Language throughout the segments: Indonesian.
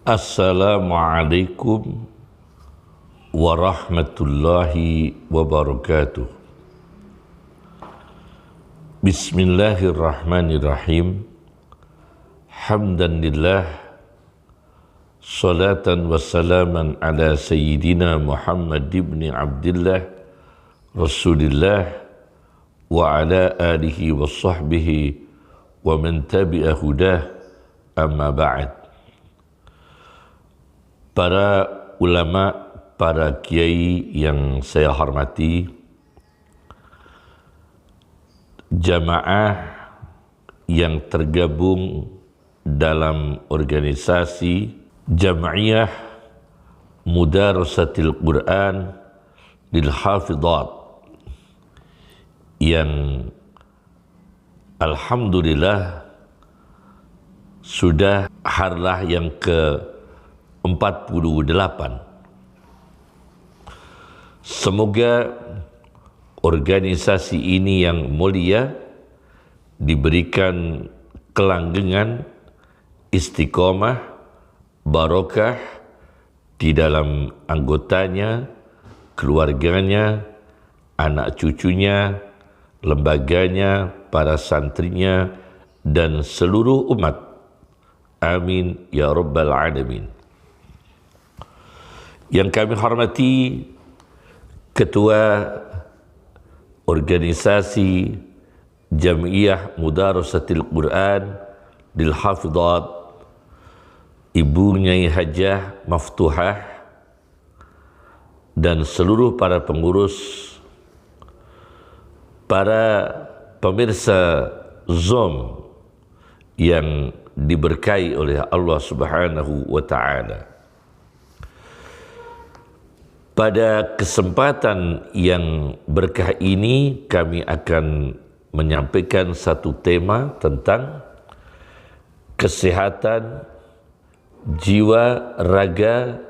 Assalamualaikum warahmatullahi wabarakatuh. Bismillahirrahmanirrahim. Hamdan lillah, salatan wassalaman ala sayyidina Muhammad ibn Abdillah Rasulillah wa ala alihi wa sahbihi wa man tabi'a hudah, amma ba'd. Para ulama, para kiai yang saya hormati, jamaah yang tergabung dalam organisasi Jam'iyah Mudarasatil Quran lil Hafidhat yang alhamdulillah sudah harlah yang ke-48. Semoga organisasi ini yang mulia diberikan kelanggengan, istiqomah, barokah di dalam anggotanya, keluarganya, anak cucunya, lembaganya, para santrinya, dan seluruh umat. Amin ya rabbal alamin. Yang kami hormati Ketua Organisasi Jam'iyah Mudarasatil Quran lil Hafidhat, Ibu Nyai Hajah Maftuhah, dan seluruh para pengurus, para pemirsa Zoom yang diberkahi oleh Allah Subhanahu wa Ta'ala. Pada kesempatan yang berkah ini kami akan menyampaikan satu tema tentang kesehatan jiwa raga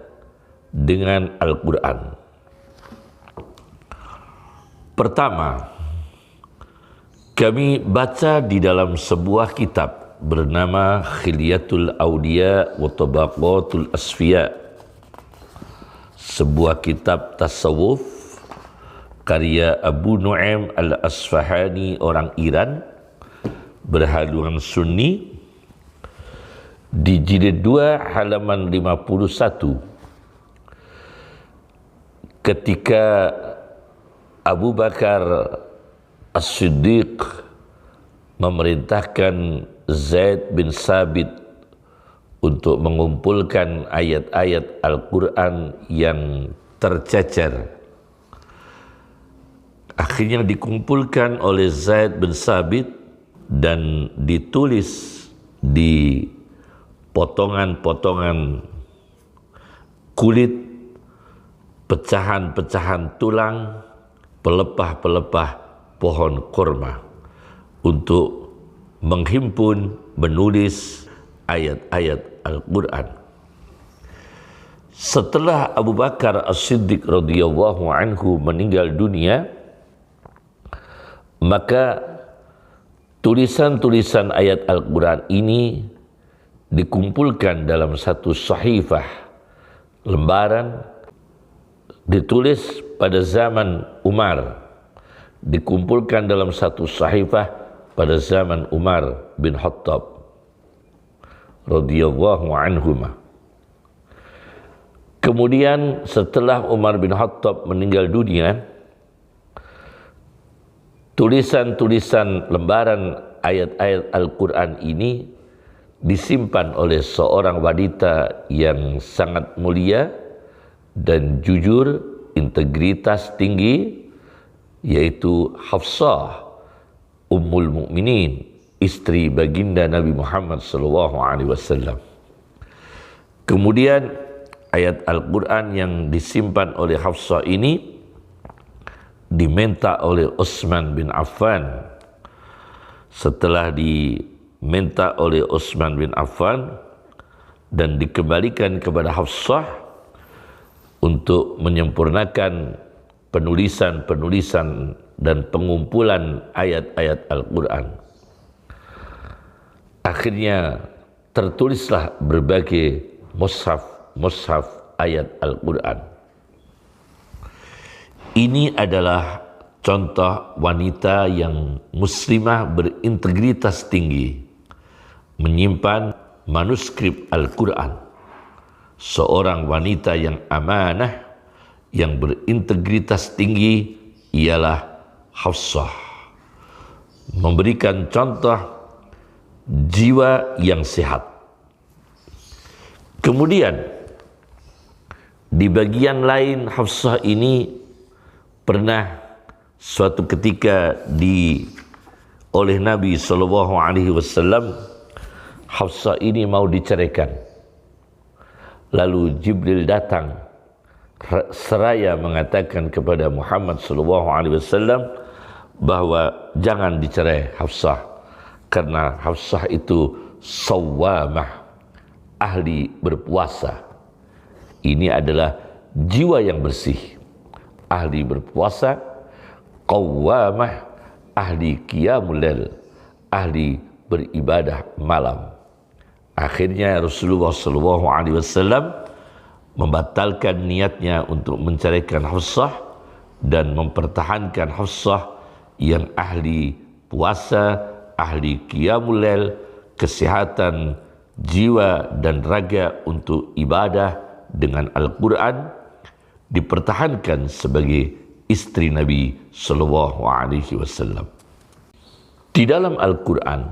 dengan Al-Quran. Pertama, kami baca di dalam sebuah kitab bernama Khilyatul Awliya wa Tabaqatul Asfiya, sebuah kitab tasawuf karya Abu Nu'aim Al-Asfahani, orang Iran berhaluan Sunni, di jilid 2 halaman 51. Ketika Abu Bakar As-Siddiq memerintahkan Zaid bin Sabit untuk mengumpulkan ayat-ayat Al-Quran yang tercecer, akhirnya dikumpulkan oleh Zaid bin Sabit dan ditulis di potongan-potongan kulit, pecahan-pecahan tulang, pelepah-pelepah pohon kurma untuk menghimpun, menulis ayat-ayat Al-Quran. Setelah Abu Bakar As-Siddiq radhiyallahu anhu meninggal dunia, maka tulisan-tulisan ayat Al-Quran ini dikumpulkan dalam satu sahifah, lembaran, ditulis pada zaman Umar, dikumpulkan dalam satu sahifah pada zaman Umar bin Khattab radhiyallahu anhuma. Kemudian setelah Umar bin Khattab meninggal dunia, tulisan-tulisan lembaran ayat-ayat Al-Quran ini disimpan oleh seorang wanita yang sangat mulia dan jujur, integritas tinggi, yaitu Hafsah Ummul Mukminin, istri baginda Nabi Muhammad SAW. Kemudian ayat Al-Quran yang disimpan oleh Hafsah ini diminta oleh Utsman bin Affan. Setelah diminta oleh Utsman bin Affan dan dikembalikan kepada Hafsah untuk menyempurnakan penulisan-penulisan dan pengumpulan ayat-ayat Al-Quran. Akhirnya tertulislah berbagai mushaf ayat Al-Quran. Ini adalah contoh wanita yang muslimah berintegritas tinggi, menyimpan manuskrip Al-Quran. Seorang wanita yang amanah, yang berintegritas tinggi ialah Hafsah. Memberikan contoh jiwa yang sehat. Kemudian di bagian lain Hafsah ini pernah suatu ketika oleh Nabi SAW, Hafsah ini mau diceraikan. Lalu Jibril datang seraya mengatakan kepada Muhammad SAW bahwa jangan dicerai Hafsah, karena Hafsah itu sawwamah, ahli berpuasa. Ini adalah jiwa yang bersih, ahli berpuasa, qawwamah, ahli qiyamul lail, ahli beribadah malam. Akhirnya Rasulullah SAW membatalkan niatnya untuk menceraikan Hafsah dan mempertahankan Hafsah yang ahli puasa, ahli qiyamul lail, kesehatan jiwa dan raga untuk ibadah dengan Al-Quran, dipertahankan sebagai istri Nabi SAW. Di dalam Al-Quran,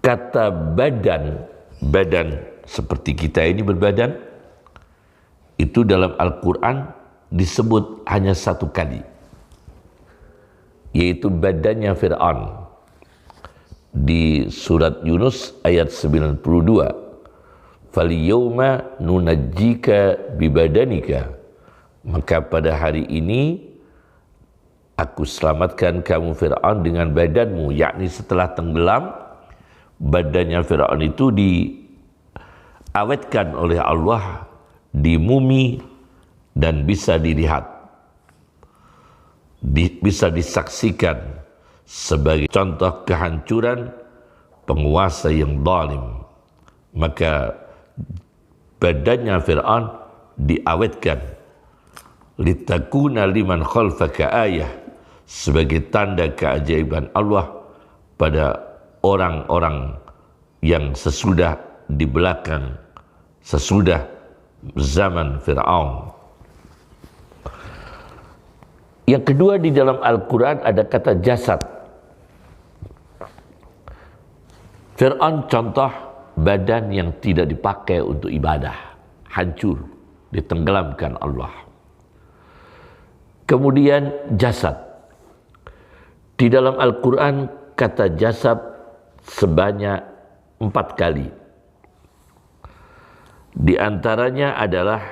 kata badan seperti kita ini berbadan, itu dalam Al-Quran disebut hanya satu kali, yaitu badannya Fir'aun. Di surat Yunus ayat 92, "Falyawma nunajjika bibadanika." Maka pada hari ini aku selamatkan kamu Fir'aun dengan badanmu, yakni setelah tenggelam, badannya Fir'aun itu diawetkan oleh Allah di mumi dan bisa dilihat, bisa disaksikan sebagai contoh kehancuran penguasa yang zalim. Maka badannya Fir'aun diawetkan, litakuna liman khalfaka ayah, sebagai tanda keajaiban Allah pada orang-orang yang sesudah di belakang, sesudah zaman Fir'aun. Yang kedua, di dalam Al-Quran ada kata jasad. Fir'aun contoh badan yang tidak dipakai untuk ibadah, hancur, ditenggelamkan Allah. Kemudian jasad. Di dalam Al-Quran kata jasad sebanyak 4 kali. Di antaranya adalah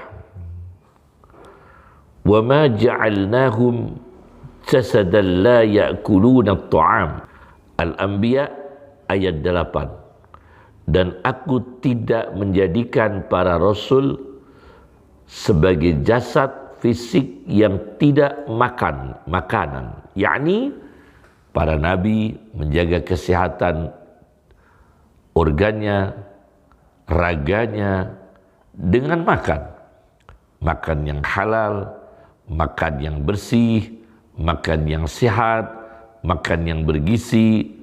wa ma ja'alnahum jasadan la ya'kuluna at-ta'am. Al-Anbiya ayat 8. Dan aku tidak menjadikan para rasul sebagai jasad fisik yang tidak makan makanan, yakni para nabi menjaga kesehatan organnya, raganya dengan makan yang halal, makan yang bersih, makan yang sehat, makan yang bergizi,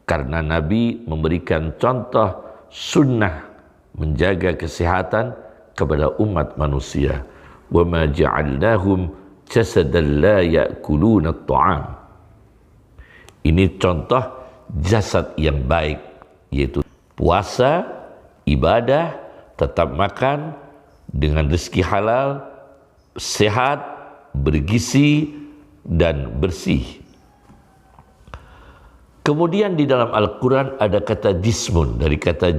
karena Nabi memberikan contoh sunnah menjaga kesehatan kepada umat manusia. Wa ma ja'alnahum jasadan la ya'kuluna at-ta'am. Ini contoh jasad yang baik, yaitu puasa, ibadah, tetap makan dengan rezeki halal, sehat, bergizi dan bersih. Kemudian di dalam Al-Quran ada kata jismun. Dari kata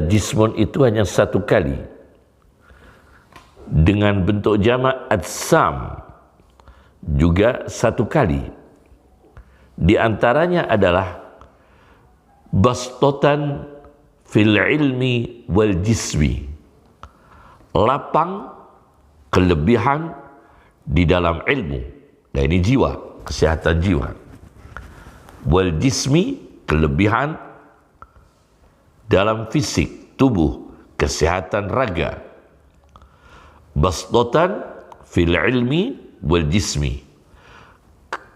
jismun itu hanya 1 kali dengan bentuk jamak atsam, juga 1 kali. Di antaranya adalah bastotan fil ilmi wal jismi, lapang, kelebihan di dalam ilmu. Nah, ini jiwa, kesehatan jiwa. Wal jismi, kelebihan dalam fisik tubuh, kesehatan raga. Basdatan fil ilmi wal jismi,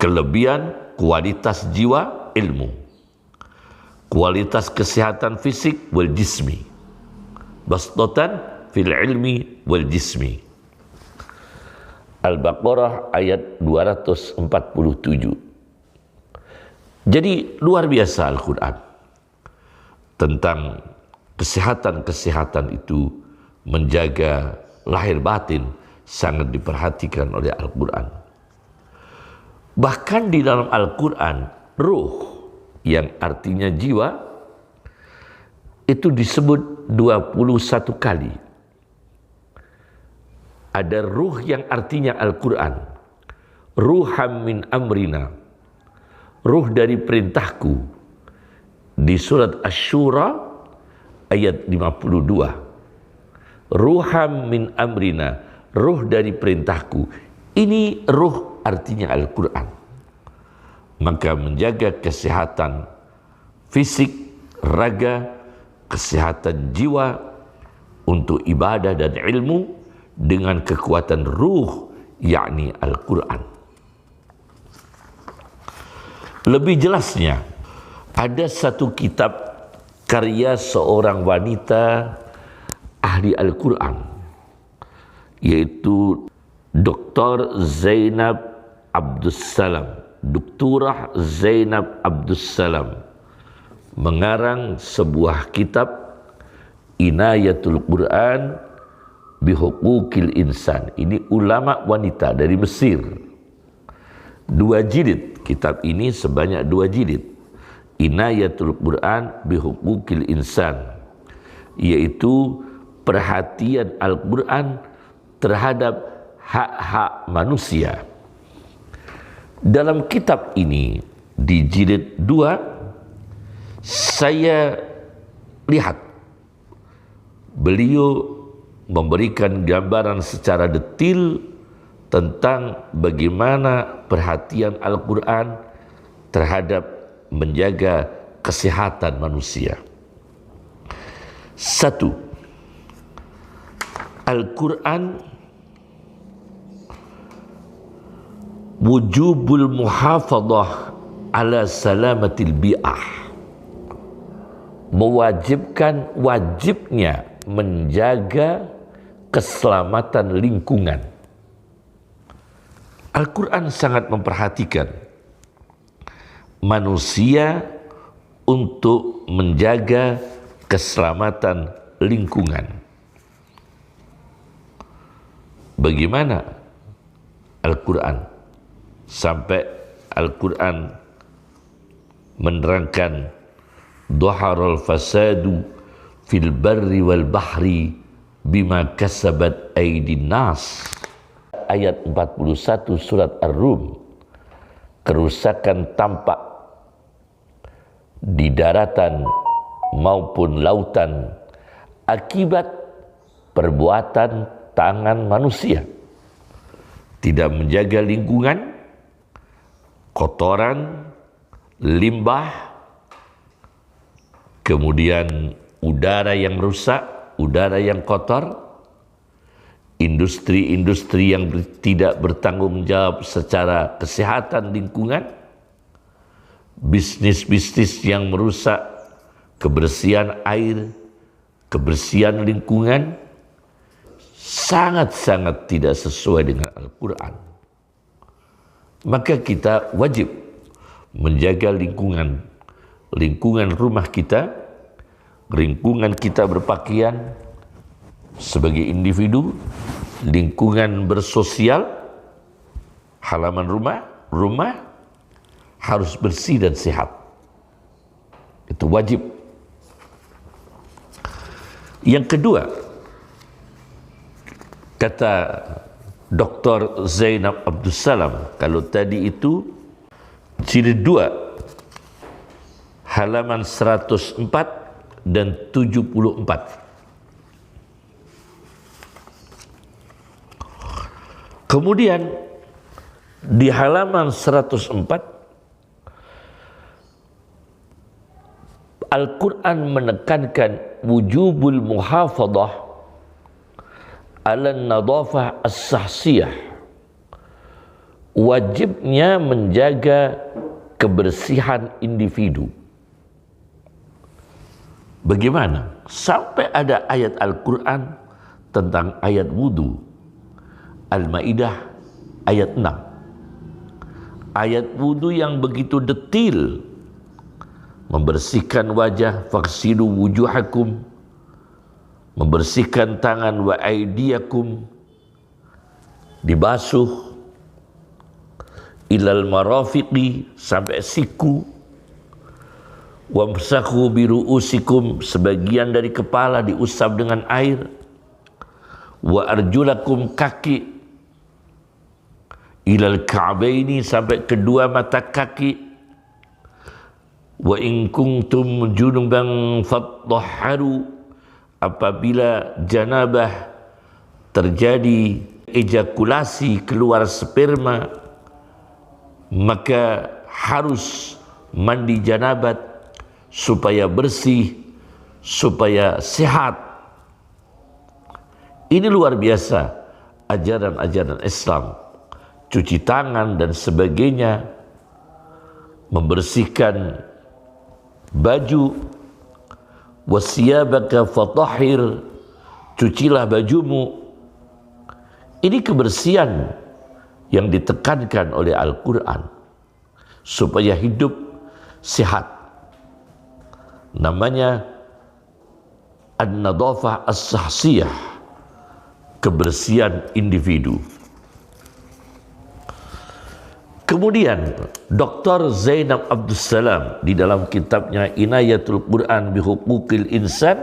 kelebihan kualitas jiwa ilmu, kualitas kesehatan fisik wal jismi. Basdatan fil ilmi wal jismi. Al-Baqarah ayat 247. Jadi luar biasa Al-Quran tentang kesehatan-kesehatan itu, menjaga lahir batin sangat diperhatikan oleh Al-Quran. Bahkan di dalam Al-Quran, ruh yang artinya jiwa itu disebut 21 kali. Ada ruh yang artinya Al-Quran, ruham min amrina, ruh dari perintahku, di surat Asy-Syura ayat 52. Ruham min amrina, ruh dari perintahku. Ini ruh artinya Al-Quran. Maka menjaga kesehatan fisik, raga, kesehatan jiwa untuk ibadah dan ilmu dengan kekuatan ruh, yakni Al-Quran. Lebih jelasnya, ada satu kitab karya seorang wanita ahli Al-Quran, yaitu Dr. Zainab Abdussalam, Doktorah Zainab Abdussalam, mengarang sebuah kitab Inayatul Quran Bihuquqil Insan. Ini ulama wanita dari Mesir. 2 jilid, kitab ini sebanyak 2 jilid. Inayatul Quran Bihuquqil Insan, yaitu perhatian Al-Quran terhadap hak-hak manusia. Dalam kitab ini, di jilid 2, saya lihat beliau memberikan gambaran secara detil tentang bagaimana perhatian Al-Quran terhadap menjaga kesehatan manusia. 1. Al-Quran wujubul muhafadhah ala salamatil bi'ah, mewajibkan wajibnya menjaga keselamatan lingkungan. Al-Quran sangat memperhatikan manusia untuk menjaga keselamatan lingkungan. Bagaimana Al-Quran sampai Al-Quran menerangkan dhaharal fasadu fil barri wal bahri bima kasabat aydin nas. Ayat 41 surat Ar-Rum, kerusakan tampak di daratan maupun lautan akibat perbuatan tangan manusia. Tidak menjaga lingkungan, kotoran, limbah, kemudian udara yang rusak, udara yang kotor, industri-industri yang tidak bertanggung jawab secara kesehatan lingkungan, bisnis-bisnis yang merusak kebersihan air, kebersihan lingkungan, sangat-sangat tidak sesuai dengan Al-Quran. Maka kita wajib menjaga lingkungan, lingkungan rumah kita, lingkungan kita berpakaian sebagai individu, lingkungan bersosial, halaman rumah harus bersih dan sehat. Itu wajib. Yang kedua, kata Dr. Zainab Abdussalam, kalau tadi itu jilid 2 halaman 104 dan 74. Kemudian di halaman 104 Al-Quran menekankan wujubul muhafadhah ala nadhafah as-sahsiyah, wajibnya menjaga kebersihan individu. Bagaimana? Sampai ada ayat Al-Quran tentang ayat wudu. Al-Maidah ayat 6. Ayat wudu yang begitu detil, membersihkan wajah, faghsilu wujuhakum, membersihkan tangan, wa aydiyakum, dibasuh, ilal marafiqi, sampai siku, wamsahu biru'usikum, sebagian dari kepala diusap dengan air, wa arjulakum, kaki, ilal ka'baini, sampai kedua mata kaki, wa in kuntum junuban fattahharu, apabila janabah terjadi ejakulasi, keluar sperma, maka harus mandi janabat supaya bersih, supaya sehat. Ini luar biasa ajaran-ajaran Islam. Cuci tangan dan sebagainya, membersihkan baju, wasiyabaka fatahhir, cucilah bajumu. Ini kebersihan yang ditekankan oleh Al-Quran supaya hidup sehat. Namanya an-nadhafah as-sahsiyah, kebersihan individu. Kemudian Dr. Zainab Abdussalam di dalam kitabnya Inayatul Quran bi Huquqil Insan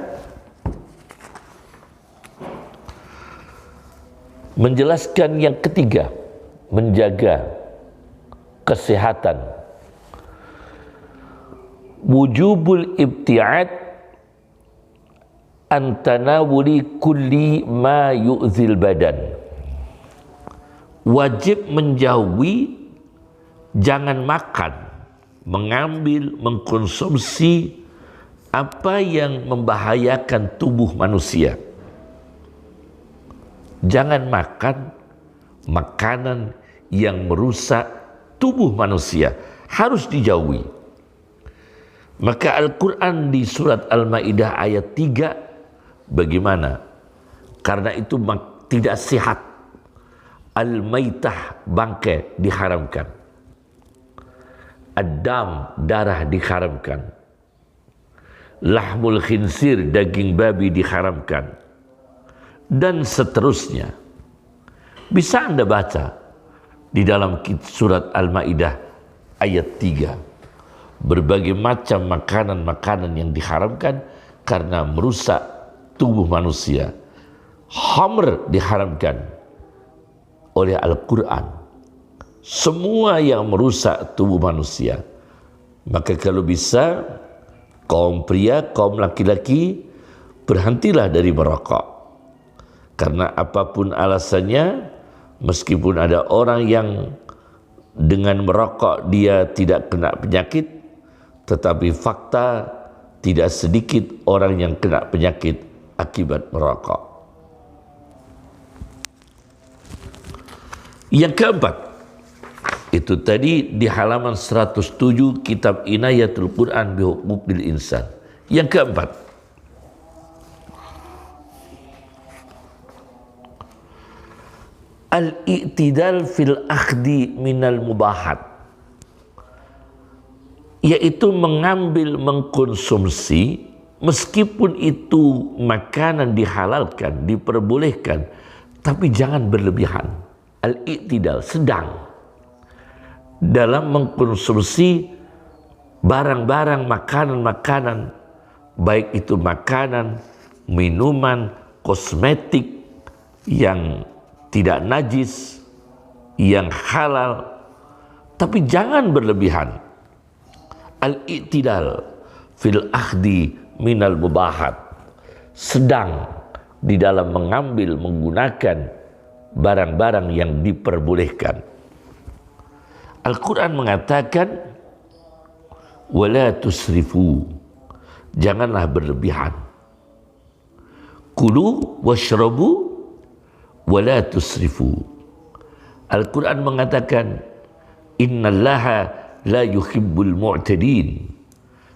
menjelaskan yang ketiga, menjaga kesehatan. Wujubul ibti'ad an tanawuli kulli ma yu'zil badan. Wajib menjauhi, jangan makan, mengambil, mengkonsumsi apa yang membahayakan tubuh manusia. Jangan makan makanan yang merusak tubuh manusia, harus dijauhi. Maka Al-Quran di surat Al-Maidah ayat 3 bagaimana? Karena itu tidak sehat. Al-Maitah, bangkai, diharamkan. Ad-dam, darah, diharamkan. Lahmul khinsir, daging babi, diharamkan. Dan seterusnya. Bisa Anda baca di dalam surat Al-Maidah ayat 3. Berbagai macam makanan-makanan yang diharamkan karena merusak tubuh manusia. Khamr diharamkan oleh Al-Quran. Semua yang merusak tubuh manusia. Maka kalau bisa, kaum pria, kaum laki-laki, berhentilah dari merokok. Karena apapun alasannya, meskipun ada orang yang dengan merokok dia tidak kena penyakit, tetapi fakta tidak sedikit orang yang kena penyakit akibat merokok. Yang keempat, itu tadi di halaman 107 kitab Inayatul Quran bi Huquqil Insan. Yang keempat, al-i'tidal fil akhdi minal mubahat, yaitu mengambil, mengkonsumsi meskipun itu makanan dihalalkan, diperbolehkan, tapi jangan berlebihan. Al-i'tidal, sedang dalam mengkonsumsi barang-barang, makanan-makanan, baik itu makanan, minuman, kosmetik yang tidak najis, yang halal, tapi jangan berlebihan. Al-i'tidal fil akhdi minal mubahat, sedang di dalam mengambil, menggunakan barang-barang yang diperbolehkan. Al-Quran mengatakan wala tusrifu, janganlah berlebihan. Kulu washrabu wala tusrifu. Al-Quran mengatakan, innallaha la yuhibbul mu'tadin.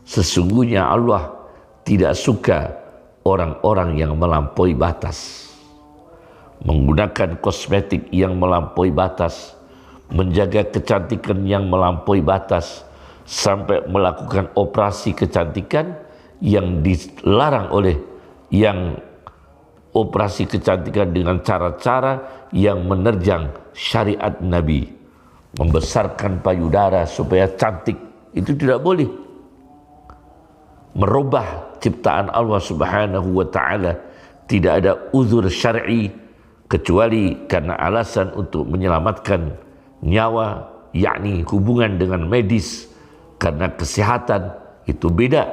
Sesungguhnya Allah tidak suka orang-orang yang melampaui batas, menggunakan kosmetik yang melampaui batas, menjaga kecantikan yang melampaui batas, sampai melakukan operasi kecantikan yang dilarang oleh yang operasi kecantikan dengan cara-cara yang menerjang syariat Nabi. Membesarkan payudara supaya cantik, itu tidak boleh. Merubah ciptaan Allah Subhanahu wa ta'ala tidak ada uzur syar'i kecuali karena alasan untuk menyelamatkan nyawa, yakni hubungan dengan medis karena kesehatan, itu beda.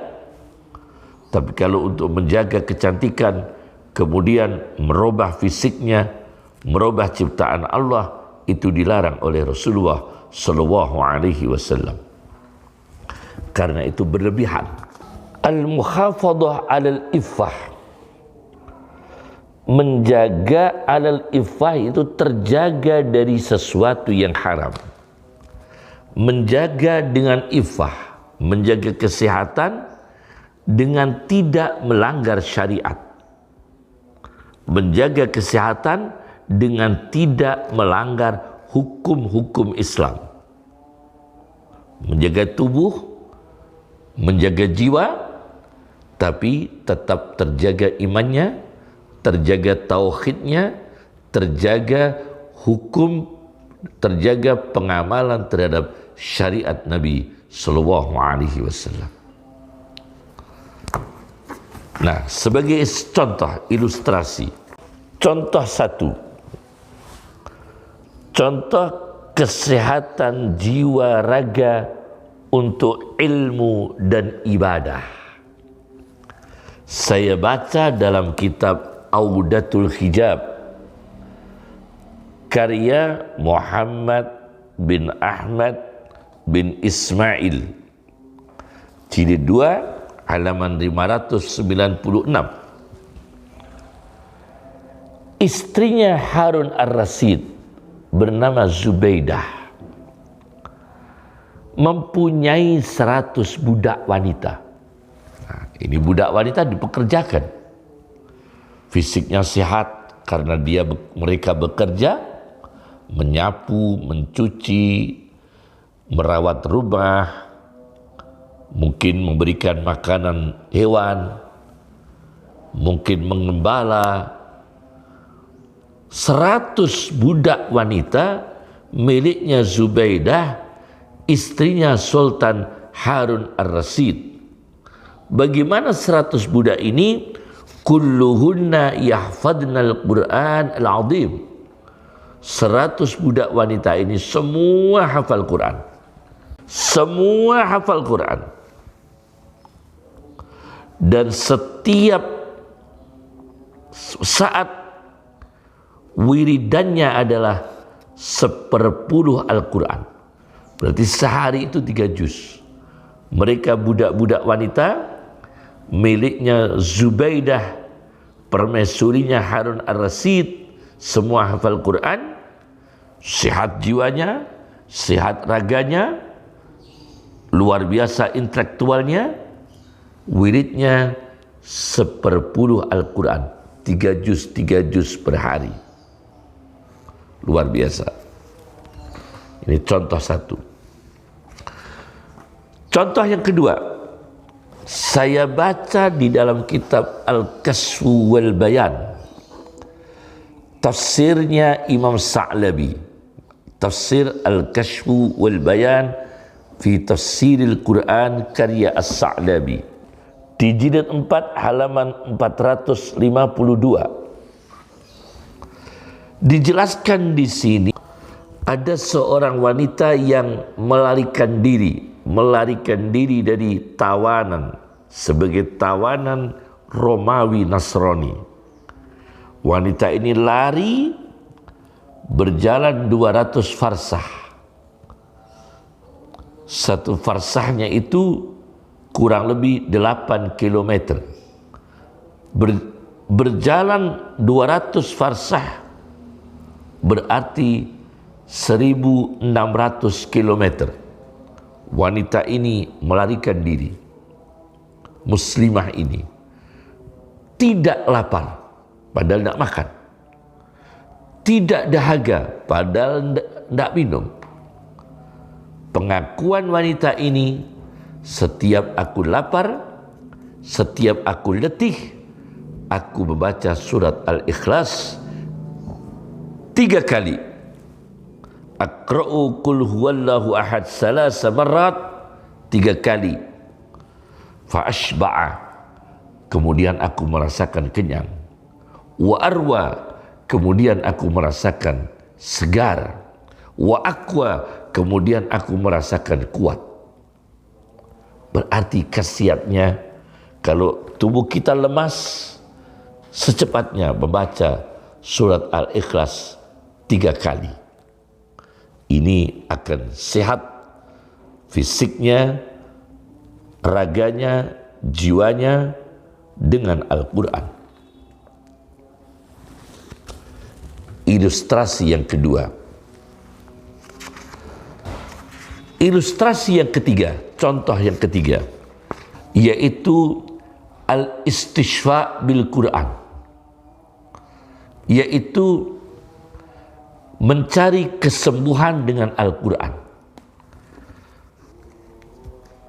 Tapi kalau untuk menjaga kecantikan kemudian merubah fisiknya, merubah ciptaan Allah, itu dilarang oleh Rasulullah sallallahu alaihi wasallam. Karena itu berlebihan. Al-muhafadhah 'alal iffah. Menjaga 'alal iffah itu terjaga dari sesuatu yang haram. Menjaga dengan iffah, menjaga kesehatan dengan tidak melanggar syariat. Menjaga kesehatan dengan tidak melanggar hukum-hukum Islam. Menjaga tubuh, menjaga jiwa, tapi tetap terjaga imannya, terjaga tauhidnya, terjaga hukum, terjaga pengamalan terhadap syariat Nabi sallallahu alaihi wasallam. Nah, sebagai contoh ilustrasi, contoh satu, contoh kesehatan jiwa raga untuk ilmu dan ibadah. Saya baca dalam kitab Audatul Hijab karya Muhammad bin Ahmad bin Ismail, jilid 2 halaman 596. Istrinya Harun ar-Rasyid bernama Zubaidah mempunyai 100 budak wanita. Nah, ini budak wanita dipekerjakan. Fisiknya sehat karena mereka bekerja, menyapu, mencuci, merawat rumah, mungkin memberikan makanan hewan, mungkin mengembala. 100 budak wanita miliknya Zubaidah, istrinya Sultan Harun ar-Rasyid. Bagaimana 100 budak ini? Kulluhunna yahfadnal Qur'an al-azim. 100 budak wanita ini semua hafal Quran. Semua hafal Quran. Dan setiap saat wiridannya adalah 1/10 Al-Quran. Berarti sehari itu 3 juz. Mereka budak-budak wanita miliknya Zubaidah, permaisurinya Harun ar-Rasyid, semua hafal Quran, sehat jiwanya, sehat raganya, luar biasa intelektualnya, wiridnya 1/10 Al-Quran, 3 juz per hari. Luar biasa. Ini contoh satu. Contoh yang kedua, saya baca di dalam kitab Al-Kashfu wal Bayan, tafsirnya Imam Sa'labi, tafsir Al-Kashfu wal Bayan fi tafsiril Quran karya As-Sa'labi, di jilid 4 halaman 452. Dijelaskan di sini ada seorang wanita yang melarikan diri dari tawanan sebagai tawanan Romawi Nasrani. Wanita ini lari berjalan 200 farsah. Satu farsahnya itu kurang lebih 8 kilometer. Berjalan 200 farsah berarti 1.600 kilometer. Wanita ini melarikan diri. Muslimah ini tidak lapar, padahal tidak makan. Tidak dahaga, padahal tidak minum. Pengakuan wanita ini, setiap aku lapar, setiap aku letih, aku membaca surat Al-Ikhlas 3 kali. Aqra'u qul huwallahu ahad salasa marrat, 3 kali. Fa ashba'a, kemudian aku merasakan kenyang. Wa arwa, kemudian aku merasakan segar. Wa aqwa, kemudian aku merasakan kuat. Berarti khasiatnya, kalau tubuh kita lemas, secepatnya membaca surat Al-Ikhlas 3 kali. Ini akan sehat fisiknya, raganya, jiwanya dengan Al-Quran. Ilustrasi yang kedua. Ilustrasi yang ketiga, contoh yang ketiga, yaitu al-istishfa bil Quran, yaitu mencari kesembuhan dengan Al-Quran.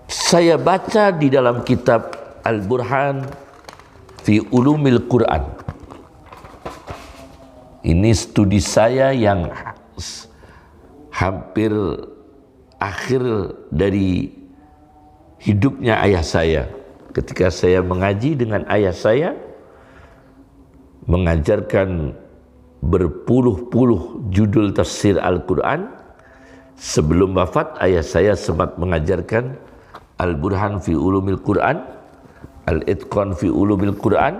Saya baca di dalam kitab Al-Burhan fi Ulumil Quran. Ini studi saya yang hampir akhir dari hidupnya ayah saya. Ketika saya mengaji dengan ayah saya, mengajarkan berpuluh-puluh judul tafsir Al-Quran. Sebelum wafat, ayah saya sempat mengajarkan Al-Burhan fi Ulumil Quran, Al-Itqan fi Ulumil Quran,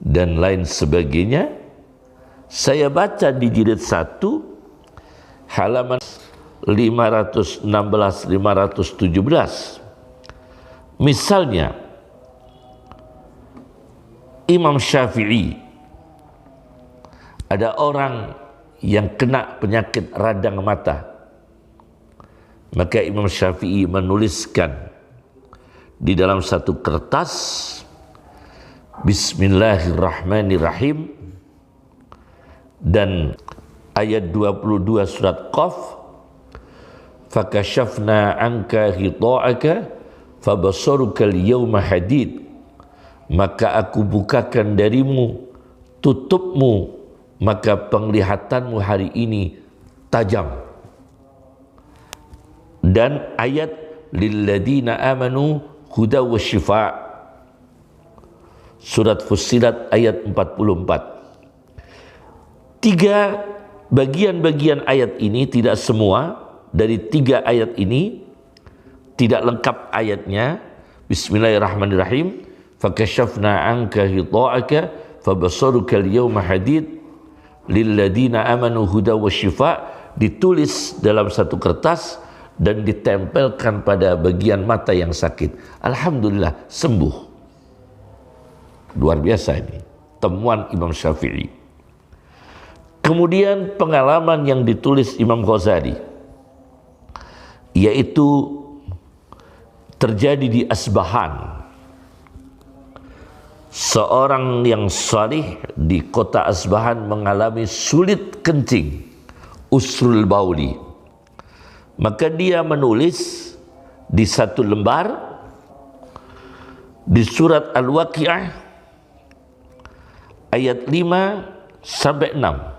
dan lain sebagainya. Saya baca di jilid 1 halaman 516-517. Misalnya, Imam Syafi'i, ada orang yang kena penyakit radang mata. Maka Imam Syafi'i menuliskan di dalam satu kertas, Bismillahirrahmanirrahim, dan ayat 22 surat Qaf, fakashafna anka ghita'aka fabasaruka al-yawma hadid, maka aku bukakan darimu tutupmu, maka penglihatanmu hari ini tajam. Dan ayat lilladina amanu huda wa syifa', surat Fussilat ayat 44. 3 bagian-bagian ayat ini, tidak semua dari 3 ayat ini, tidak lengkap ayatnya. Bismillahirrahmanirrahim, fakashafna anka ghita'aka fabasaruka al-yawma hadid lilladina amanu huda wa syifa', ditulis dalam satu kertas dan ditempelkan pada bagian mata yang sakit. Alhamdulillah, sembuh. Luar biasa ini temuan Imam Syafi'i. Kemudian pengalaman yang ditulis Imam Ghazali, yaitu terjadi di Asbahan. Seorang yang salih di kota Asbahan mengalami sulit kencing, usrul bauli. Maka dia menulis di satu lembar di surat Al-Waqi'ah ayat 5 sampai 6.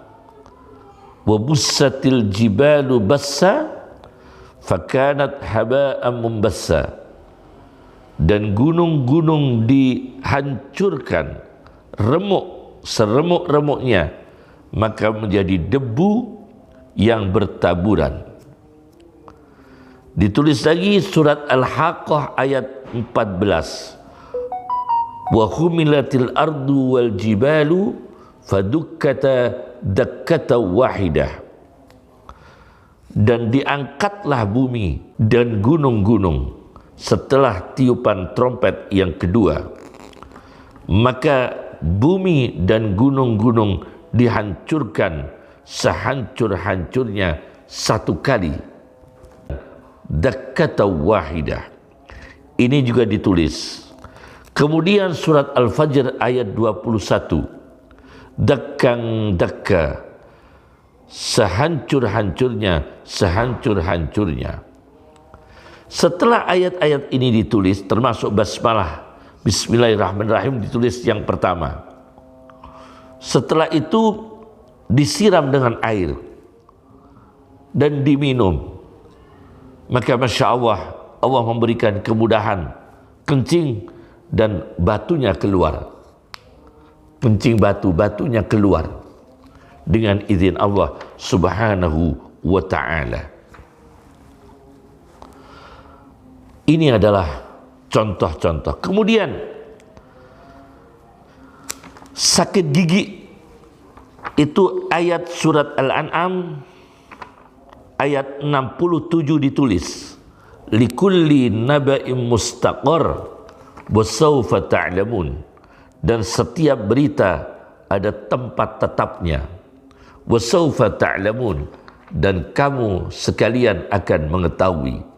Wa bussatil jibalu bassa fakanat haba'an mumbassa, dan gunung-gunung dihancurkan remuk seremuk-remuknya, maka menjadi debu yang bertaburan. Ditulis lagi surat Al-Haqqah ayat 14. Wa humilatil ardu wal jibalu fadukkata dakkata wahidah, dan diangkatlah bumi dan gunung-gunung, setelah tiupan trompet yang kedua, maka bumi dan gunung-gunung dihancurkan sehancur-hancurnya satu kali. Dakkata wahidah. Ini juga ditulis. Kemudian surat Al-Fajr ayat 21. Dakkang dakka. Sehancur-hancurnya, sehancur-hancurnya. Setelah ayat-ayat ini ditulis, termasuk basmalah, Bismillahirrahmanirrahim, ditulis yang pertama. Setelah itu disiram dengan air dan diminum. Maka Masya Allah, Allah memberikan kemudahan, kencing dan batunya keluar. Kencing batunya keluar dengan izin Allah Subhanahu wa ta'ala. Ini adalah contoh-contoh. Kemudian sakit gigi, itu ayat surat Al-An'am ayat 67 ditulis. Likulli naba'im mustaqar wa sawfa ta'lamun. Dan setiap berita ada tempat tetapnya. Wa sawfa ta'lamun. Dan kamu sekalian akan mengetahui.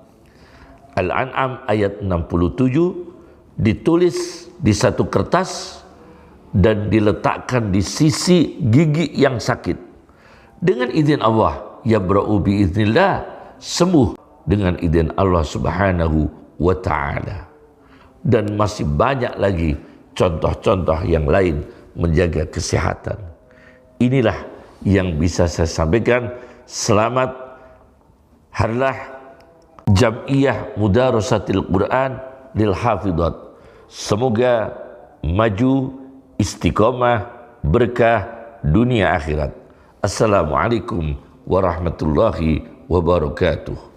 Al-An'am ayat 67 ditulis di satu kertas dan diletakkan di sisi gigi yang sakit. Dengan izin Allah, yabra'u biiznillah, sembuh dengan izin Allah Subhanahu wa ta'ala. Dan masih banyak lagi contoh-contoh yang lain menjaga kesehatan. Inilah yang bisa saya sampaikan. Selamat Harlah Jam'iyah Mudarasatil Quran lil Hafidhat. Semoga maju, istiqomah, berkah dunia akhirat. Assalamualaikum warahmatullahi wabarakatuh.